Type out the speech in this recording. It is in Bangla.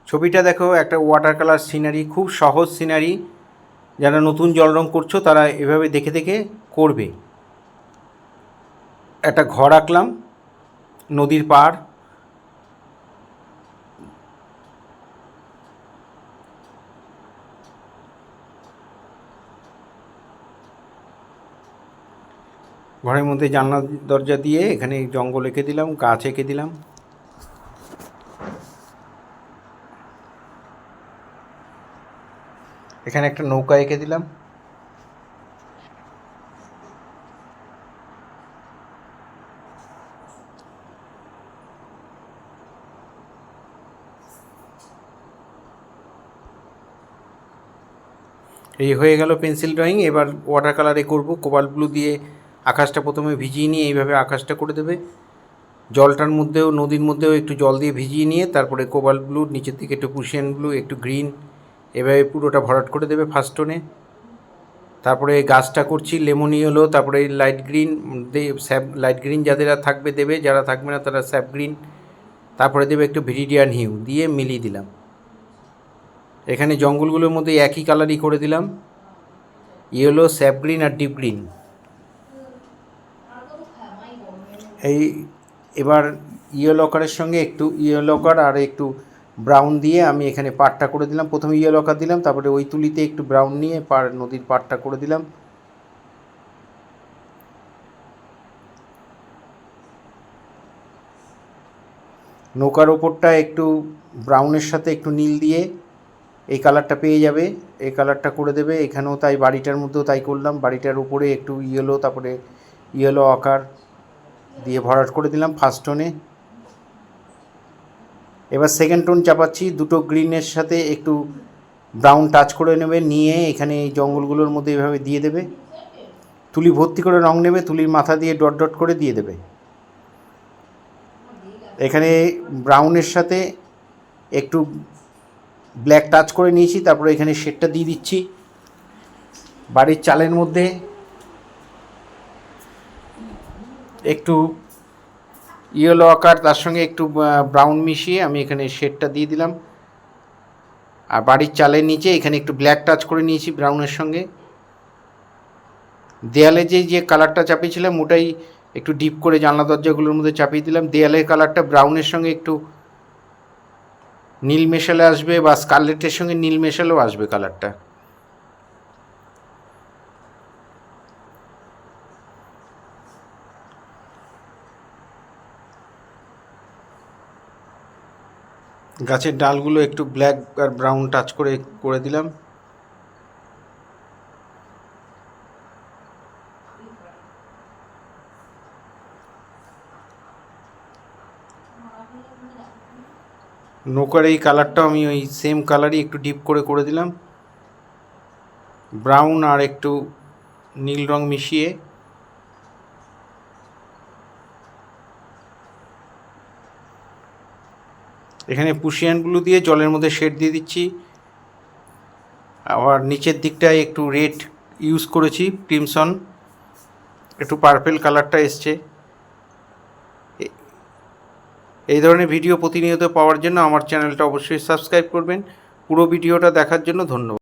ছবিটা দেখো, একটা ওয়াটার কালার সিনারি, খুব সহজ সিনারি। যারা নতুন জল রং করছো তারা এভাবে দেখে দেখে করবে। একটা ঘর আঁকলাম, নদীর পাড়, ঘরের মধ্যে জানলা দরজা দিয়ে এখানে জঙ্গল এঁকে দিলাম, গাছ এঁকে দিলাম। এখানে একটা নৌকা এঁকে দিলাম। এই হয়ে গেল পেন্সিল ড্রয়িং। এবার ওয়াটার কালারে করব। কোবাল্ট ব্লু দিয়ে আকাশটা প্রথমে ভিজিয়ে নিয়ে এইভাবে আকাশটা করে দেবে। জলটার মধ্যেও, নদীর মধ্যেও একটু জল দিয়ে ভিজিয়ে নিয়ে তারপরে কোবাল্ট ব্লু, নিচের দিকে একটু পুশিয়ান ব্লু, একটু গ্রিন, এভাবে পুরোটা ভরাট করে দেবে ফার্স্ট টোনে। তারপরে গাছটা করছি লেমন ইয়েলো, তারপরে light green, sap light green যাদের থাকবে দেবে, যারা থাকবে না তারা স্যাপ গ্রিন, তারপরে দেবে একটু ভিরিডিয়ান হিউ, দিয়ে মিলিয়ে দিলাম। এখানে জঙ্গলগুলোর মধ্যে একই কালারই করে দিলাম, ইয়েলো, স্যাপ গ্রিন আর ডিপ গ্রিন। এই এবার ইয়েলো কারের সঙ্গে একটু ইয়েলো কার আর একটু ব্রাউন দিয়ে আমি এখানে পাড়টা করে দিলাম। প্রথমে ইয়েলো কার দিলাম, তারপরে ওই তুলিতে একটু ব্রাউন নিয়ে নদীর পাড়টা করে দিলাম। নৌকার ওপরটা একটু ব্রাউনের সাথে একটু নীল দিয়ে এই কালারটা পেয়ে যাবে, এই কালারটা করে দেবে। এখানেও তাই, বাড়িটার মধ্যেও তাই করলাম। বাড়িটার উপরে একটু ইয়েলো, তারপরে ইয়েলো আকার দিয়ে ভরাট করে দিলাম ফার্স্ট টোনে। এবার সেকেন্ড টোন চাপাচ্ছি, দুটো গ্রিনের সাথে একটু ব্রাউন টাচ করে নেবে, নিয়ে এখানে এই জঙ্গলগুলোর মধ্যে এভাবে দিয়ে দেবে। তুলি ভর্তি করে রং নেবে, তুলির মাথা দিয়ে ডট ডট করে দিয়ে দেবে। এখানে ব্রাউনের সাথে একটু ব্ল্যাক টাচ করে নিয়েছি, তারপরে এখানে শেডটা দিয়ে দিচ্ছি। বাড়ির চালের মধ্যে একটু ইয়েলো আকার, তার সঙ্গে একটু ব্রাউন মিশিয়ে আমি এখানে শেডটা দিয়ে দিলাম। আর বাড়ির চালের নিচে এখানে একটু ব্ল্যাক টাচ করে নিয়েছি ব্রাউনের সঙ্গে। দেয়ালে যে কালারটা চাপিয়েছিলাম ওটাই একটু ডিপ করে জানলা দরজাগুলোর মধ্যে চাপিয়ে দিলাম। দেয়ালের কালারটা ব্রাউনের সঙ্গে একটু নীল মেশালে আসবে, বা স্কারলেটের সঙ্গে নীল মেশালেও আসবে কালারটা। গাছের ডালগুলো একটু ব্ল্যাক আর ব্রাউন টাচ করে দিলাম। নৌকার এই কালারটাও আমি ওই সেম কালারই একটু ডিপ করে দিলাম, ব্রাউন আর একটু নীল রং মিশিয়ে। এখানে পুশিয়ান ব্লু দিয়ে জলের মধ্যে শেড দিয়ে দিচ্ছি। আবার নিচের দিকটায় একটু রেড ইউজ করেছি, ক্রিমসন, একটু পার্পেল কালারটা এসছে। এই ধরনের ভিডিও প্রতিনিয়ত পাওয়ার জন্য আমার চ্যানেলটা অবশ্যই সাবস্ক্রাইব করবেন। পুরো ভিডিওটা দেখার জন্য ধন্যবাদ।